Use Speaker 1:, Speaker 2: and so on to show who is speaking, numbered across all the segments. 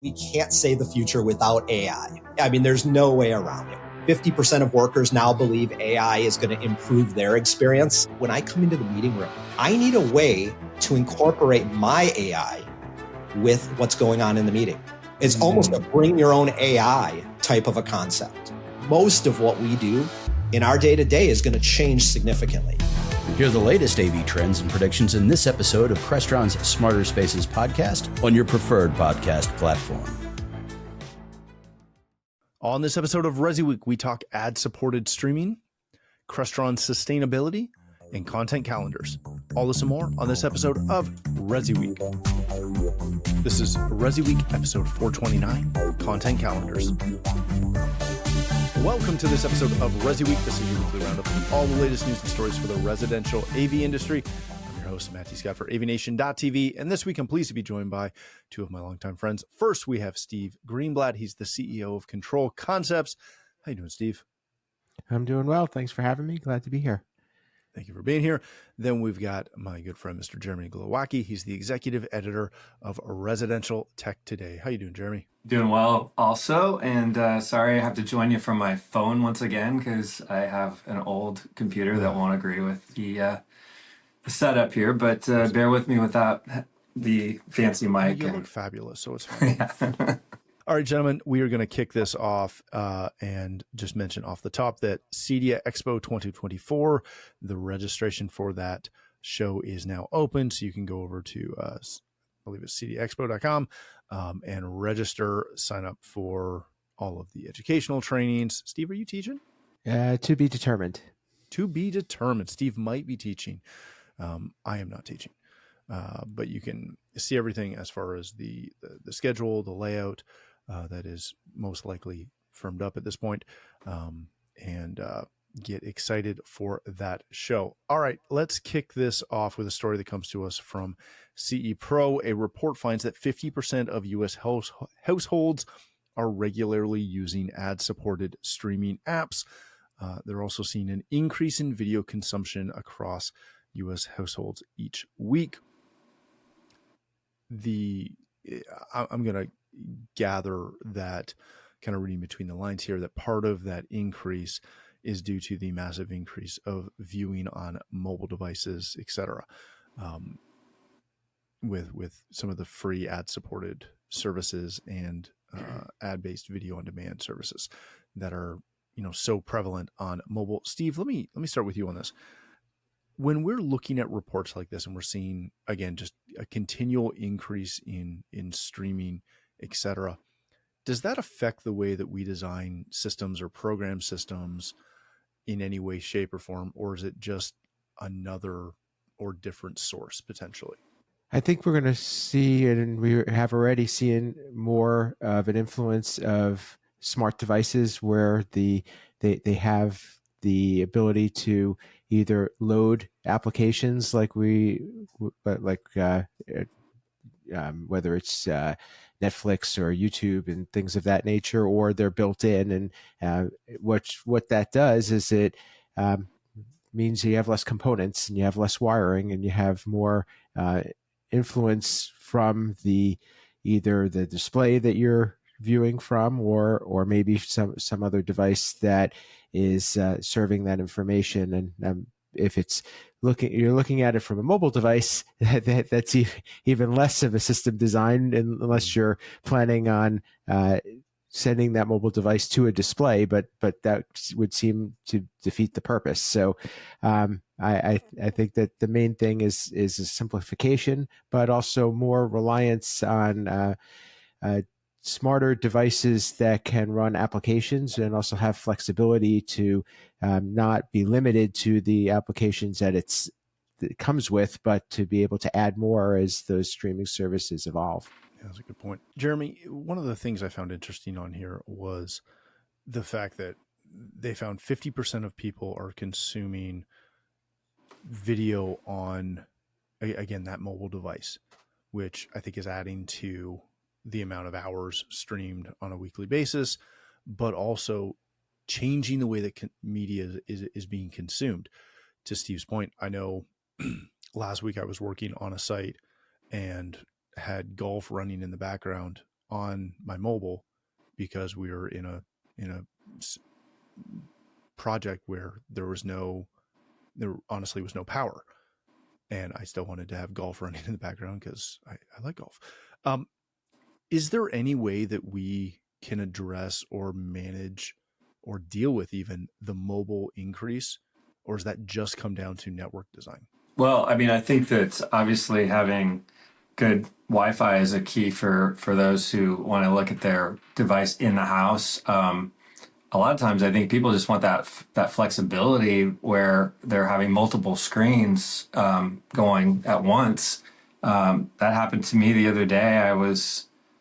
Speaker 1: We can't say the future without AI. I mean, there's no way around it. 50% of workers now believe AI is going to improve their experience. When I come into the meeting room, I need a way to incorporate my AI with what's going on in the meeting. It's almost a bring your own AI type of a concept. Most of what we do in our day-to-day is going to change significantly.
Speaker 2: Hear the latest AV trends and predictions in this episode of Crestron's Smarter Spaces podcast on your preferred podcast platform.
Speaker 3: On this episode of ResiWeek, we talk ad-supported streaming, Crestron sustainability, and content calendars. All this and more on this episode of ResiWeek. This is ResiWeek episode 429, Content Calendars. Welcome to this episode of ResiWeek. This is your weekly roundup of all the latest news and stories for the residential AV industry. I'm your host, Matthew Scott for AVNation.tv, and this week I'm pleased to be joined by two of my longtime friends. First, we have Steve Greenblatt. He's the CEO of Control Concepts. How you doing, Steve?
Speaker 4: I'm doing well. Thanks for having me. Glad to be here.
Speaker 3: Thank you for being here. Then we've got my good friend, Mr. Jeremy Glowacki. He's the executive editor of Residential Tech Today. How you doing, Jeremy?
Speaker 5: Doing well also, and sorry I have to join you from my phone once again because I have an old computer that won't agree with the setup here, but bear with me without the fancy mic.
Speaker 3: You look fabulous, so it's fine.
Speaker 5: Yeah.
Speaker 3: All right, gentlemen, we are going to kick this off and just mention off the top that CEDIA Expo 2024, the registration for that show is now open. So you can go over to, I believe it's cediaexpo.com and register, sign up for all of the educational trainings. Steve, are you teaching?
Speaker 4: To be determined.
Speaker 3: To be determined. Steve might be teaching. I am not teaching. But you can see everything as far as the schedule, the layout, that is most likely firmed up at this point, and get excited for that show. All right, let's kick this off with a story that comes to us from CE Pro. A report finds that 50% of U.S. households are regularly using ad-supported streaming apps. They're also seeing an increase in video consumption across U.S. households each week. I'm going to gather that, kind of reading between the lines here, that part of that increase is due to the massive increase of viewing on mobile devices, etc., with some of the free ad-supported services and ad-based video on demand services that are, so prevalent on mobile. Steve, let me start with you on this. When we're looking at reports like this and we're seeing, again, just a continual increase in streaming, et cetera, does that affect the way that we design systems or program systems in any way, shape, or form? Or is it just another or different source potentially?
Speaker 4: I think we're going to see, and we have already seen more of an influence of smart devices where they have the ability to either load applications whether it's Netflix or YouTube and things of that nature, or they're built in. And what that does is it means you have less components and you have less wiring and you have more influence from either the display that you're viewing from, or maybe some other device that is serving that information. And if you're looking at it from a mobile device, that's even less of a system design, unless you're planning on sending that mobile device to a display. But that would seem to defeat the purpose. So I think that the main thing is a simplification, but also more reliance on smarter devices that can run applications and also have flexibility to not be limited to the applications that it comes with, but to be able to add more as those streaming services evolve.
Speaker 3: Yeah, that's a good point. Jeremy, one of the things I found interesting on here was the fact that they found 50% of people are consuming video on, again, that mobile device, which I think is adding to the amount of hours streamed on a weekly basis, but also changing the way that media is being consumed. To Steve's point, I know last week I was working on a site and had golf running in the background on my mobile because we were in a project where there honestly was no power, and I still wanted to have golf running in the background because I like golf. Is there any way that we can address or manage or deal with even the mobile increase, or does that just come down to network design?
Speaker 5: Well, I mean, I think that obviously having good Wi-Fi is a key for those who want to look at their device in the house. A lot of times I think people just want that flexibility where they're having multiple screens going at once. That happened to me the other day.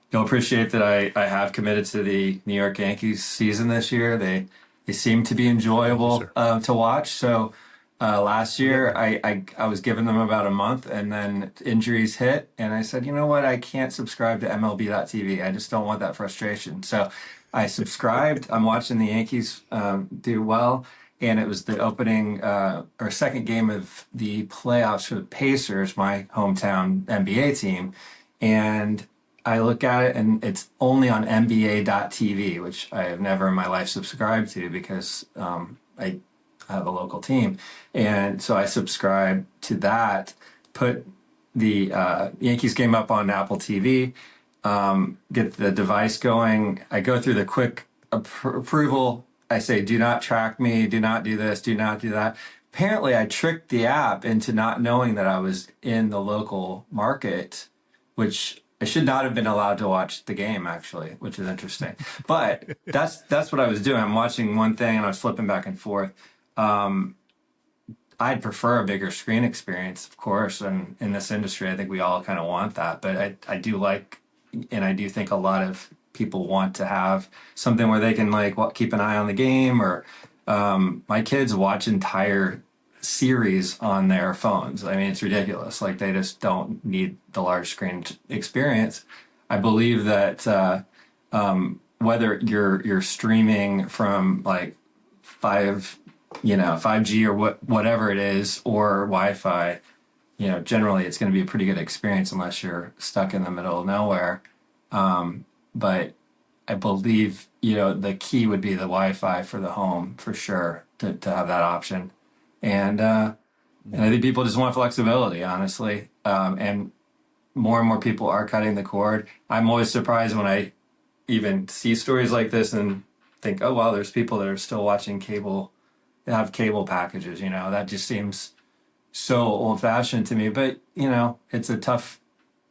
Speaker 5: You'll appreciate that I have committed to the New York Yankees season this year. They seem to be enjoyable to watch. So last year I was giving them about a month, and then injuries hit, and I said, you know what, I can't subscribe to MLB.TV. I just don't want that frustration. So I subscribed. I'm watching the Yankees do well, and it was the opening or second game of the playoffs for the Pacers, my hometown NBA team, and I look at it and it's only on NBA.TV, which I have never in my life subscribed to because I have a local team. And so I subscribe to that, put the Yankees game up on Apple TV, get the device going. I go through the quick approval. I say, do not track me, do not do this, do not do that. Apparently I tricked the app into not knowing that I was in the local market, which I should not have been allowed to watch the game, actually, which is interesting. But that's what I was doing. I'm watching one thing and I was flipping back and forth. I'd prefer a bigger screen experience, of course. And in this industry, I think we all kind of want that. But I do like, and I do think a lot of people want to have something where they can keep an eye on the game. Or my kids watch entire series on their phones. I mean, it's ridiculous. Like, they just don't need the large screen experience. I believe that whether you're streaming from 5G or whatever it is, or Wi-Fi, generally it's going to be a pretty good experience unless you're stuck in the middle of nowhere. But I believe, the key would be the Wi-Fi for the home for sure, to have that option. And I think people just want flexibility, honestly. And more people are cutting the cord. I'm always surprised when I even see stories like this and think, oh, wow, there's people that are still watching cable, that have cable packages, that just seems so old fashioned to me. But, it's a tough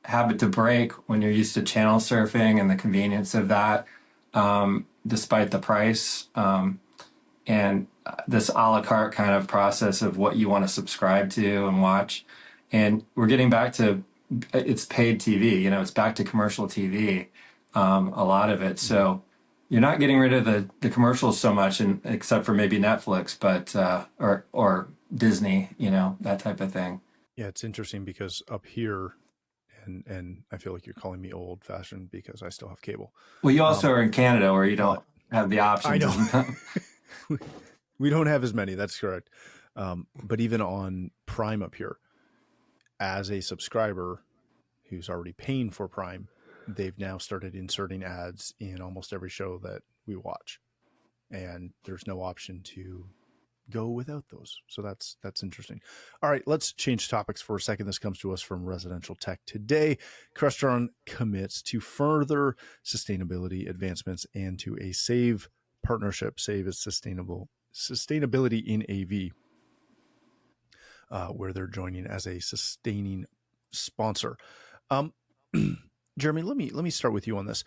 Speaker 5: habit to break when you're used to channel surfing and the convenience of that, despite the price. And this a la carte kind of process of what you want to subscribe to and watch. And we're getting back to, it's paid TV, it's back to commercial TV, a lot of it. So you're not getting rid of the commercials so much, except for maybe Netflix, but or Disney, that type of thing.
Speaker 3: Yeah, it's interesting because up here, and I feel like you're calling me old fashioned because I still have cable.
Speaker 5: Well, you also are in Canada where you don't have the options.
Speaker 3: I know. We don't have as many. That's correct. But even on Prime up here, as a subscriber who's already paying for Prime, they've now started inserting ads in almost every show that we watch, and there's no option to go without those. So that's interesting. All right, let's change topics for a second. This comes to us from Residential Tech Today. Crestron commits to further sustainability advancements and to a SAVE partnership. SAVE is sustainability in AV, where they're joining as a sustaining sponsor. Jeremy, let me start with you on this.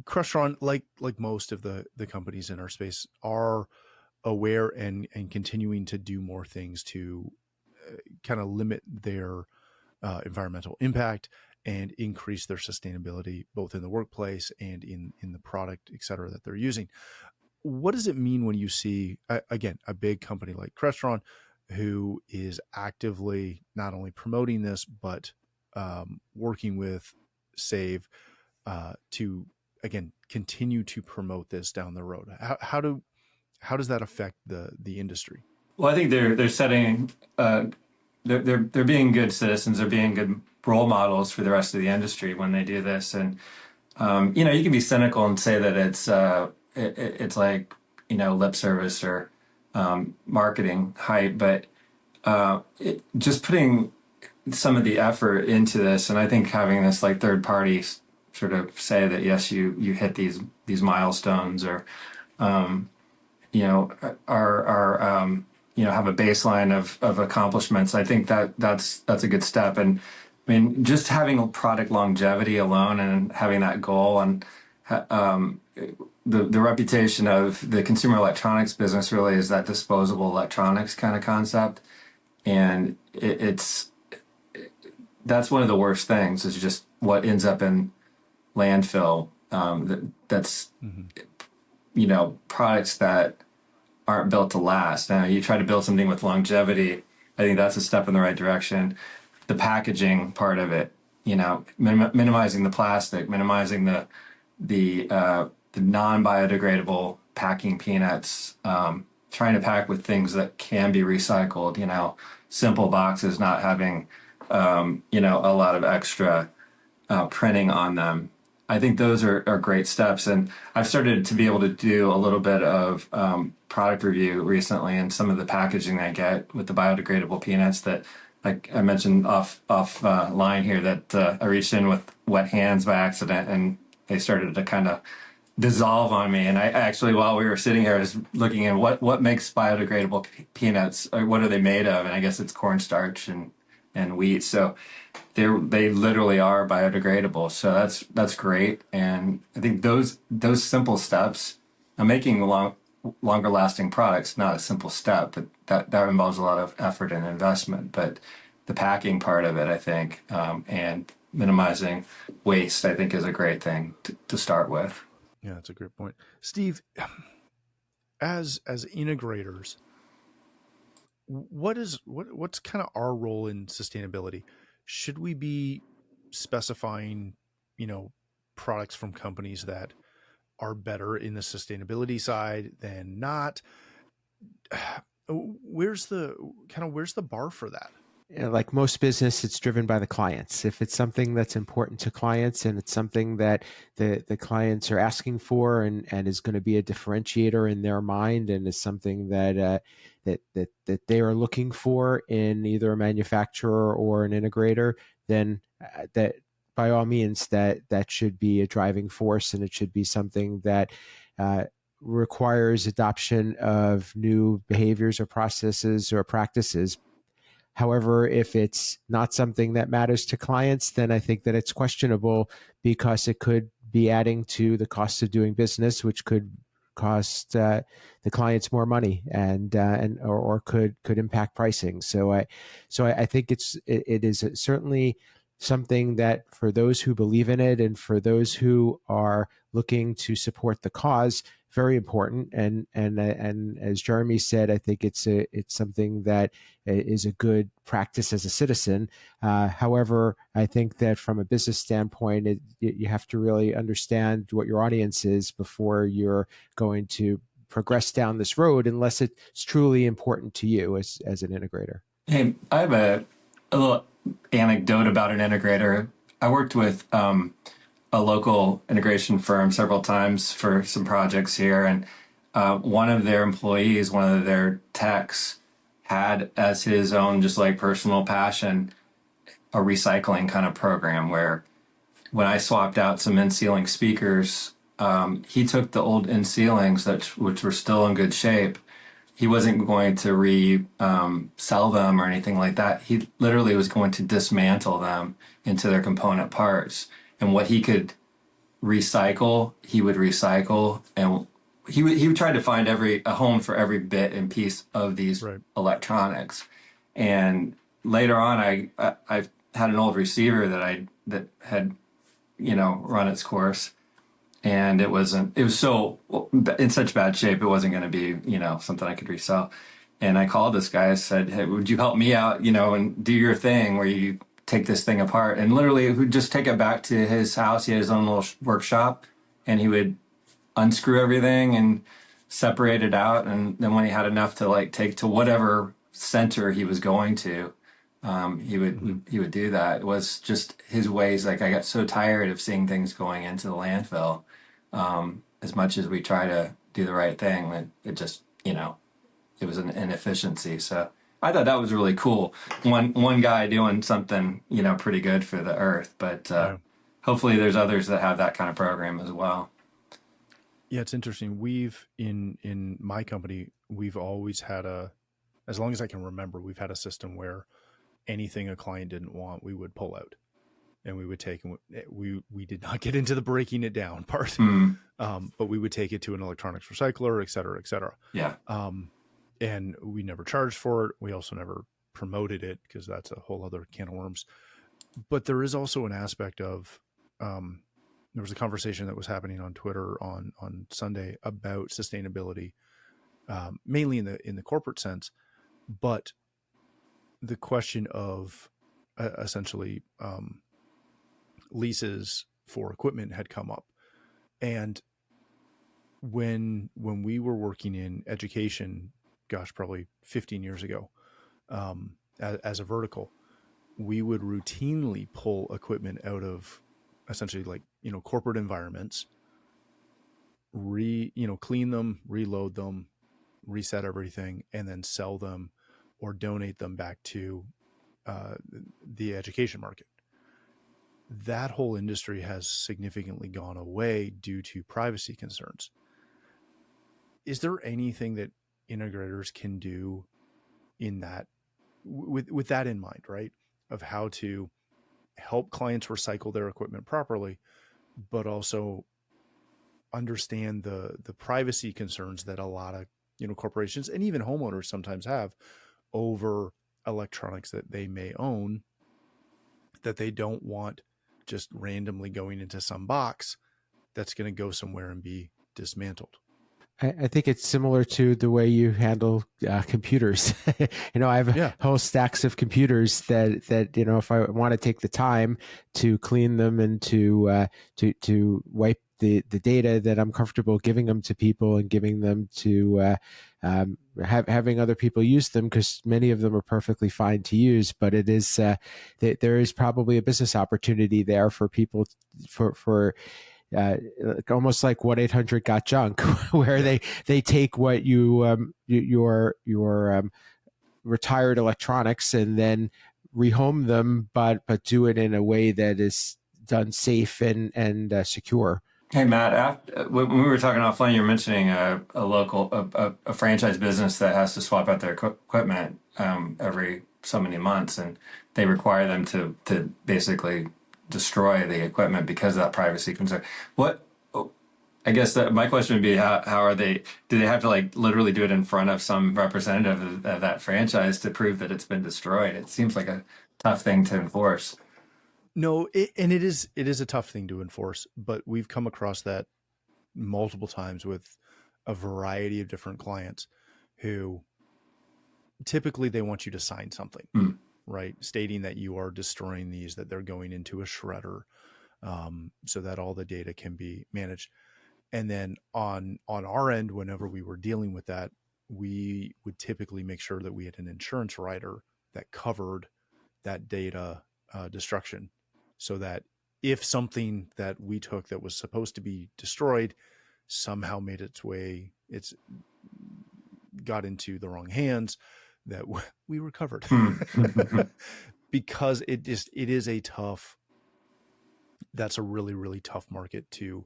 Speaker 3: Crestron, like most of the companies in our space, are aware and continuing to do more things to kind of limit their environmental impact and increase their sustainability, both in the workplace and in the product, et cetera, that they're using. What does it mean when you see, again, a big company like Crestron, who is actively not only promoting this, but working with SAVE to, again, continue to promote this down the road? How does that affect the industry?
Speaker 5: Well, I think they're setting, they're being good citizens. They're being good role models for the rest of the industry when they do this. And You can be cynical and say that it's like, lip service or marketing hype, but just putting some of the effort into this, and I think having this like third parties sort of say that yes, you hit these milestones, or are have a baseline of accomplishments. I think that's a good step. And I mean, just having product longevity alone and having that goal, and the reputation of the consumer electronics business really is that disposable electronics kind of concept, and that's one of the worst things, is just what ends up in landfill. That's products that aren't built to last. Now, you try to build something with longevity. I think that's a step in the right direction. The packaging part of it, minimizing the plastic, minimizing the non-biodegradable packing peanuts, trying to pack with things that can be recycled. Simple boxes, not having a lot of extra printing on them. I think those are great steps. And I've started to be able to do a little bit of product review recently, and some of the packaging I get with the biodegradable peanuts that, like I mentioned off line here, that I reached in with wet hands by accident, and they started to kind of dissolve on me. And I actually, while we were sitting here, I was looking at what makes biodegradable peanuts, or what are they made of? And I guess it's cornstarch and wheat. So they literally are biodegradable. So that's great. And I think those simple steps, making longer lasting products, not a simple step, but that involves a lot of effort and investment. But the packing part of it, I think, and minimizing waste, I think, is a great thing to start with.
Speaker 3: Yeah, that's a great point. Steve, as integrators, what's kind of our role in sustainability? Should we be specifying, products from companies that are better in the sustainability side than not? Where's the bar for that?
Speaker 4: Like most business, it's driven by the clients. If it's something that's important to clients, and it's something that the clients are asking for, and is going to be a differentiator in their mind, and is something that they are looking for in either a manufacturer or an integrator, then that by all means that should be a driving force, and it should be something that requires adoption of new behaviors or processes or practices. However, if it's not something that matters to clients, then I think that it's questionable, because it could be adding to the cost of doing business, which could cost the clients more money, or could impact pricing. So I think it is certainly something that, for those who believe in it and for those who are looking to support the cause, very important. And as Jeremy said, I think it's something that is a good practice as a citizen. However, I think that from a business standpoint, you have to really understand what your audience is before you're going to progress down this road, unless it's truly important to you as an integrator.
Speaker 5: Hey, I have a little anecdote about an integrator. I worked with a local integration firm several times for some projects here, and one of their employees, one of their techs, had as his own just like personal passion a recycling kind of program, where when I swapped out some in-ceiling speakers, he took the old in-ceilings which were still in good shape. He wasn't going to sell them or anything like that. He literally was going to dismantle them into their component parts. And what he could recycle, he would recycle. And he would try to find a home for every bit and piece of these electronics. And later on, I had an old receiver that had run its course. And it was so in such bad shape, it wasn't going to be, something I could resell. And I called this guy, I said, hey, would you help me out, and do your thing where you take this thing apart? And literally, he would just take it back to his house. He had his own little workshop, and he would unscrew everything and separate it out. And then when he had enough to take to whatever center he was going to, he would do that. It was just his ways. Like I got so tired of seeing things going into the landfill. As much as we try to do the right thing, it just, it was an inefficiency. So I thought that was really cool. One guy doing something, pretty good for the earth, but hopefully there's others that have that kind of program as well.
Speaker 3: Yeah, it's interesting. We've in my company, we've always had as long as I can remember, we've had a system where anything a client didn't want, we would pull out and we would take, and we did not get into the breaking it down part, but we would take it to an electronics recycler, et cetera, et cetera.
Speaker 5: Yeah.
Speaker 3: And we never charged for it. We also never promoted it because that's a whole other can of worms. But there is also an aspect of, there was a conversation that was happening on Twitter on Sunday about sustainability, mainly in the corporate sense, but the question of essentially leases for equipment had come up. And when we were working in education, gosh, probably 15 years ago, as a vertical, we would routinely pull equipment out of essentially like, corporate environments, clean them, reload them, reset everything, and then sell them or donate them back to the education market. That whole industry has significantly gone away due to privacy concerns. Is there anything that integrators can do in that, with that in mind, right? Of how to help clients recycle their equipment properly, but also understand the privacy concerns that a lot of, corporations and even homeowners sometimes have over electronics that they may own, that they don't want just randomly going into some box that's going to go somewhere and be dismantled.
Speaker 4: I think it's similar to the way you handle computers. I have whole stacks of computers that if I want to take the time to clean them and to wipe the data, that I'm comfortable giving them to people and giving them to having other people use them, because many of them are perfectly fine to use. But it is there is probably a business opportunity there for people for almost like 1-800-GOT-JUNK, where they take what your retired electronics and then rehome them, but do it in a way that is done safe and secure.
Speaker 5: Hey Matt, when we were talking offline, you were mentioning a local a franchise business that has to swap out their equipment every so many months, and they require them to basically destroy the equipment because of that privacy concern. I guess my question would be, how are they? Do they have to like literally do it in front of some representative of that franchise to prove that it's been destroyed? It seems like a tough thing to enforce.
Speaker 3: No, it is a tough thing to enforce, but we've come across that multiple times with a variety of different clients who typically they want you to sign something, right? Stating that you are destroying these, that they're going into a shredder, so that all the data can be managed. And then on our end, whenever we were dealing with that, we would typically make sure that we had an insurance rider that covered that data destruction, so that if something that we took that was supposed to be destroyed somehow made its way, got into the wrong hands, that we were covered. Because that's a really, really tough market to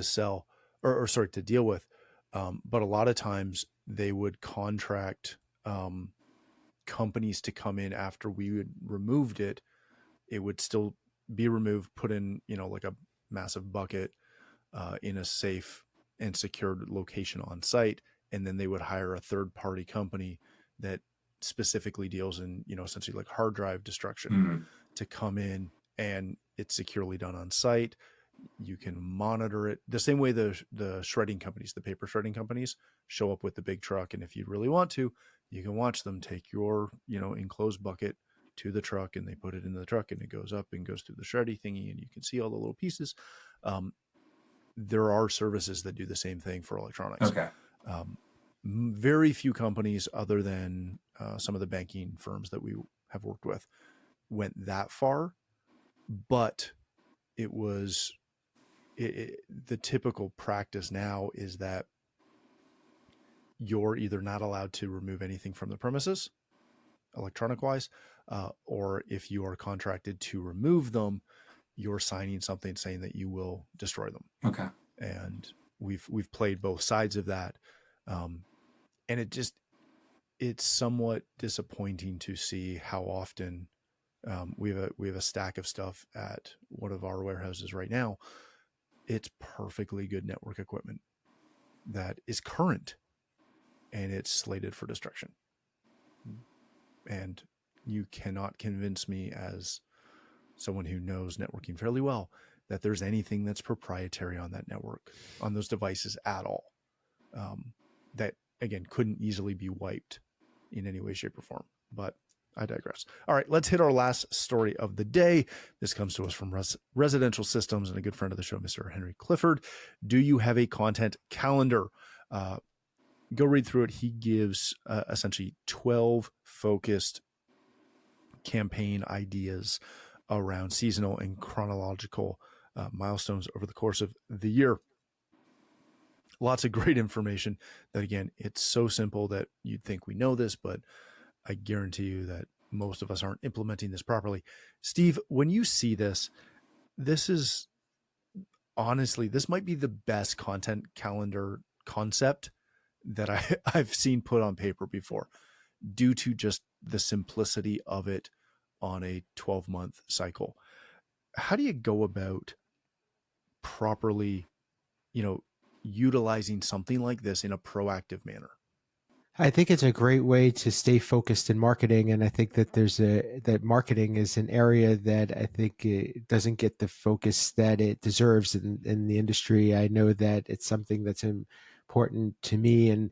Speaker 3: sell or to deal with. But a lot of times they would contract companies to come in after we had removed it. It would still be removed, put in, like a massive bucket in a safe and secured location on site. And then they would hire a third party company that specifically deals in, essentially like hard drive destruction to come in, and it's securely done on site. You can monitor it the same way the shredding companies, the paper shredding companies, show up with the big truck. And if you really want to, you can watch them take your, enclosed bucket to the truck, and they put it in the truck, and it goes up and goes through the shreddy thingy, and you can see all the little pieces. There are services that do the same thing for electronics.
Speaker 5: Okay.
Speaker 3: Very few companies, other than some of the banking firms that we have worked with went that far, but it was the typical practice now is that you're either not allowed to remove anything from the premises electronic wise, or if you are contracted to remove them, you're signing something saying that you will destroy them.
Speaker 5: Okay.
Speaker 3: And we've played both sides of that. And it's somewhat disappointing to see how often we have a stack of stuff at one of our warehouses right now. It's perfectly good network equipment that is current and it's slated for destruction. And you cannot convince me, as someone who knows networking fairly well, that there's anything that's proprietary on that network, on those devices at all, that again couldn't easily be wiped in any way, shape, or form. But I digress. All right, let's hit our last story of the day. This comes to us from Residential Systems and a good friend of the show, Mr. Henry Clifford. Do you have a content calendar? Go read through it. He gives essentially 12 focused campaign ideas around seasonal and chronological milestones over the course of the year. Lots of great information that, again, it's so simple that you'd think we know this, but I guarantee you that most of us aren't implementing this properly. Steve, when you see this, this is honestly, this might be the best content calendar concept that I've seen put on paper before, due to just the simplicity of it on a 12-month cycle. How do you go about properly, utilizing something like this in a proactive manner?
Speaker 4: I think it's a great way to stay focused in marketing, and I think that that marketing is an area that I think it doesn't get the focus that it deserves in the industry. I know that it's something that's important to me, and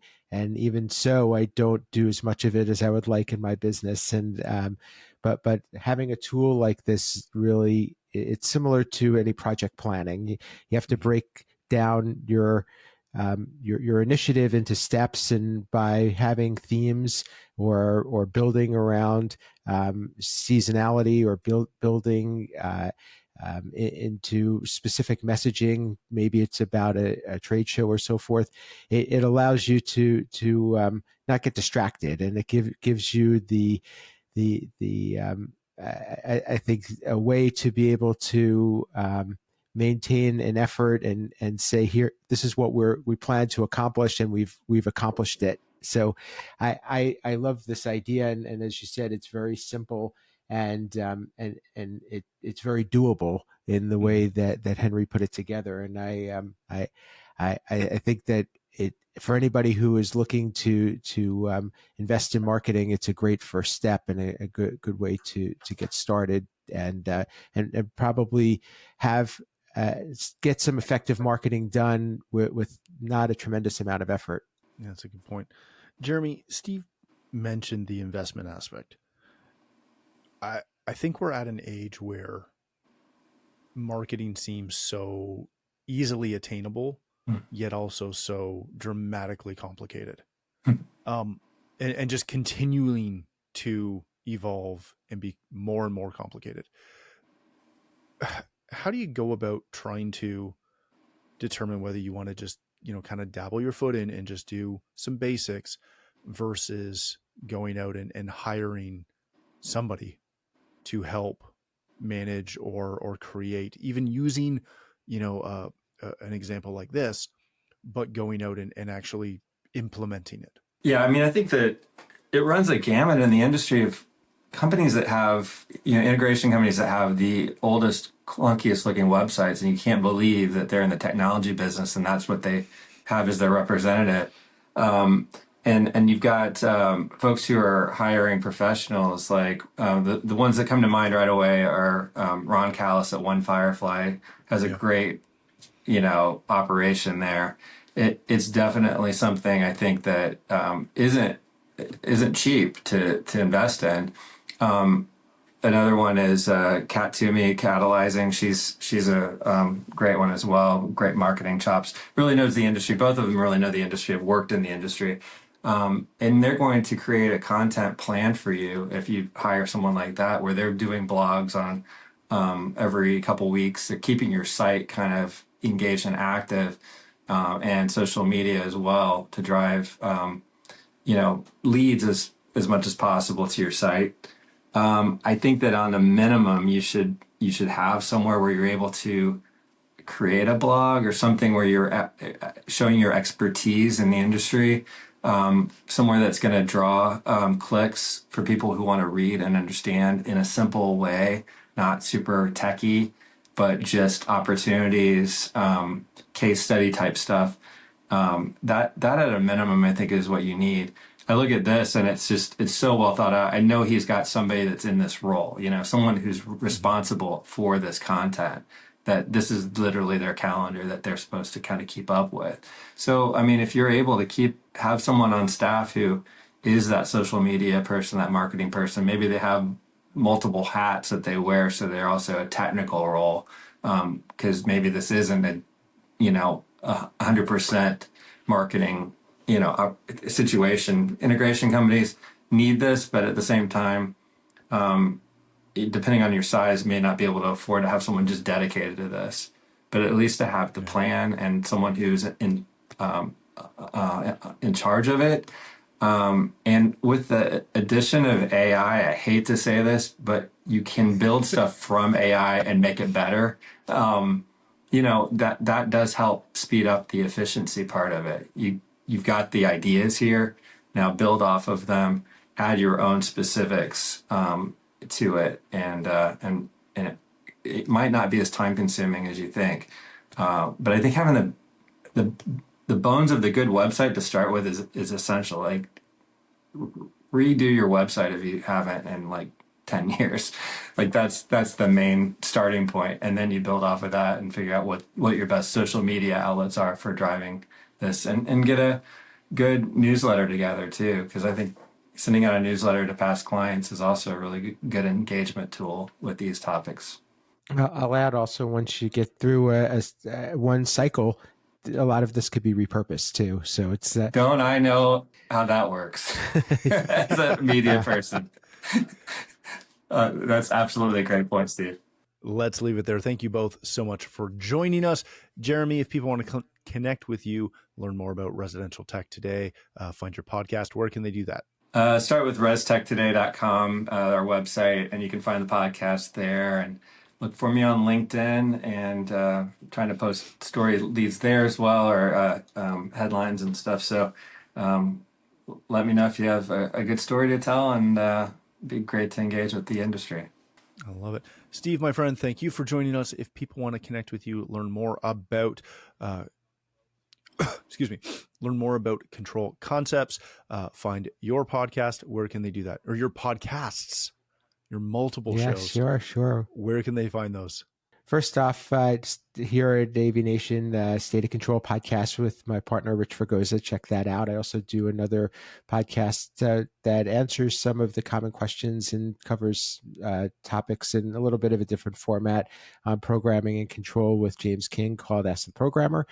Speaker 4: even so, I don't do as much of it as I would like in my business. And but having a tool like this, really, it's similar to any project planning. You have to break down your initiative into steps, and by having themes or building around seasonality, or building into specific messaging, maybe it's about a trade show or so forth, it allows you to not get distracted, and it gives you I think a way to be able to maintain an effort and say, here, this is what we plan to accomplish, and we've accomplished it. So I love this idea, and as you said, it's very simple, and it's very doable in the way that Henry put it together. And I think that for anybody who is looking to invest in marketing, it's a great first step and a good way to get started, and probably get some effective marketing done with not a tremendous amount of effort.
Speaker 3: Yeah, that's a good point. Jeremy, Steve mentioned the investment aspect. I think we're at an age where marketing seems so easily attainable, yet also so dramatically complicated, and just continuing to evolve and be more and more complicated. How do you go about trying to determine whether you want to just, kind of dabble your foot in and just do some basics versus going out and hiring somebody to help manage or create, even using, an example like this, but going out and actually implementing it?
Speaker 5: Yeah, I mean, I think that it runs a gamut in the industry of companies that have, integration companies that have the oldest, clunkiest looking websites, and you can't believe that they're in the technology business and that's what they have as their representative. And you've got folks who are hiring professionals, like the ones that come to mind right away are Ron Callis at One Firefly has a great, operation there. It's definitely something I think that isn't cheap to invest in. Another one is Kat Toomey, Catalyzing. She's a great one as well. Great marketing chops. Really knows the industry. Both of them really know the industry, have worked in the industry. And they're going to create a content plan for you if you hire someone like that, where they're doing blogs on every couple weeks. They're keeping your site kind of engaged and active, and social media as well, to drive leads as much as possible to your site. I think that on a minimum, you should have somewhere where you're able to create a blog or something where you're showing your expertise in the industry, somewhere that's going to draw clicks for people who want to read and understand in a simple way, not super techy, but just opportunities, case study type stuff. That at a minimum, I think, is what you need. I look at this and it's so well thought out. I know he's got somebody that's in this role, someone who's responsible for this content, that this is literally their calendar that they're supposed to kind of keep up with. So, I mean, if you're able to have someone on staff who is that social media person, that marketing person, maybe they have multiple hats that they wear. So they're also a technical role. Cause maybe this isn't a 100% marketing, situation. Integration companies need this, but at the same time, depending on your size, may not be able to afford to have someone just dedicated to this. But at least to have the plan and someone who's in charge of it. And with the addition of AI, I hate to say this, but you can build stuff from AI and make it better. That does help speed up the efficiency part of it. You've got the ideas here. Now build off of them, add your own specifics to it, and it might not be as time consuming as you think. But I think having the bones of the good website to start with is essential. Like, redo your website if you haven't in like 10 years. Like that's the main starting point. And then you build off of that and figure out what your best social media outlets are for driving this, and get a good newsletter together too. Cause I think sending out a newsletter to past clients is also a really good engagement tool with these topics.
Speaker 4: I'll add also, once you get through one cycle, a lot of this could be repurposed too. So it's
Speaker 5: don't I know how that works as a media person. That's absolutely a great point, Steve.
Speaker 3: Let's leave it there. Thank you both so much for joining us. Jeremy, if people want to connect with you, learn more about residential tech today, find your podcast, where can they do that?
Speaker 5: Start with restechtoday.com, our website, and you can find the podcast there. And look for me on LinkedIn, and trying to post story leads there as well, or headlines and stuff. So let me know if you have a good story to tell, and it'd be great to engage with the industry.
Speaker 3: I love it. Steve, my friend, thank you for joining us. If people want to connect with you, learn more about learn more about Control Concepts, find your podcast, where can they do that? Or your podcasts, your multiple shows.
Speaker 4: Sure.
Speaker 3: Where can they find those?
Speaker 4: First off, just here at AVNation, State of Control podcast with my partner, Rich Fregosa. Check that out. I also do another podcast that answers some of the common questions and covers topics in a little bit of a different format on programming and control with James King, called Ask the Programmer.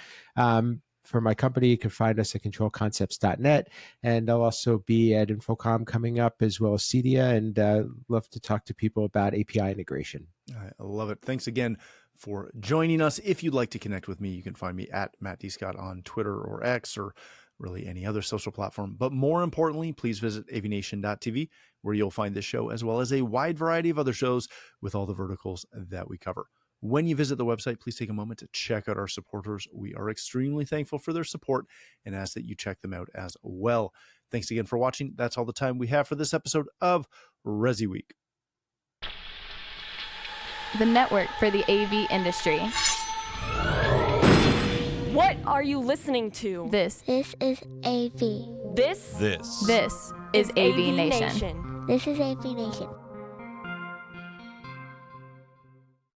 Speaker 4: For my company, you can find us at controlconcepts.net, and I'll also be at Infocom coming up, as well as CEDIA, and love to talk to people about API integration.
Speaker 3: I love it. Thanks again for joining us. If you'd like to connect with me, you can find me at Matt D. Scott on Twitter or X, or really any other social platform. But more importantly, please visit avnation.tv, where you'll find this show as well as a wide variety of other shows with all the verticals that we cover. When you visit the website, please take a moment to check out our supporters. We are extremely thankful for their support and ask that you check them out as well. Thanks again for watching. That's all the time we have for this episode of ResiWeek,
Speaker 6: the network for the AV industry.
Speaker 7: What are you listening to?
Speaker 6: This
Speaker 8: is AV.
Speaker 7: This
Speaker 6: is AVNation.
Speaker 8: This is AVNation.